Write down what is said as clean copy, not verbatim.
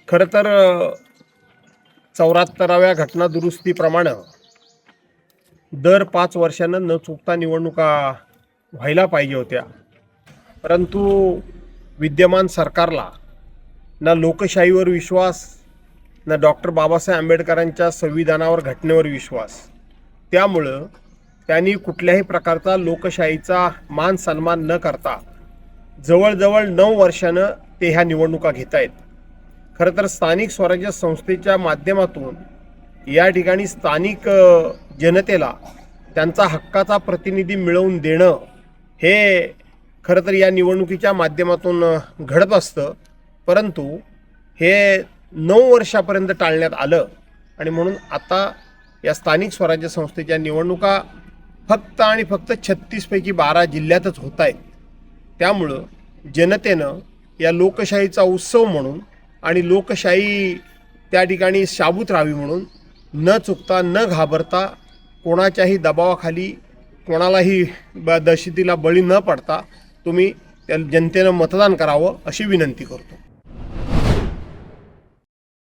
खरं तर 74व्या घटना दुरुस्तीप्रमाणे दर 5 वर्षानं न चुकता निवडणुका व्हायला पाहिजे होत्या. परंतु विद्यमान सरकारला ना लोकशाहीवर विश्वास, ना डॉक्टर बाबासाहेब आंबेडकरांच्या संविधानावर, घटनेवर विश्वास. त्यामुळं त्यांनी कुठल्याही प्रकारचा लोकशाहीचा मान सन्मान न करता जवळजवळ 9 वर्षानं ते ह्या निवडणुका घेत आहेत. खरं तर स्थानिक स्वराज्य संस्थेच्या माध्यमातून या ठिकाणी स्थानिक जनतेला त्यांचा हक्काचा प्रतिनिधी मिळवून देणं हे खरं तर या निवडणुकीच्या माध्यमातून घडत असतं. परंतु हे 9 वर्षापर्यंत टाळण्यात आलं आणि म्हणून आता या स्थानिक स्वराज्य संस्थेच्या निवडणुका फक्त आणि फक्त 36 पैकी 12 जिल्ह्यातच होत आहेत. त्यामुळं जनतेनं या लोकशाहीचा उत्सव म्हणून आणि लोकशाही त्या ठिकाणी शाबूत राहावी म्हणून न चुकता, न घाबरता, कोणाच्याही दबावाखाली, कोणालाही दहशतीला बळी न पडता तुम्ही त्या जनतेनं मतदान करावं अशी विनंती करतो.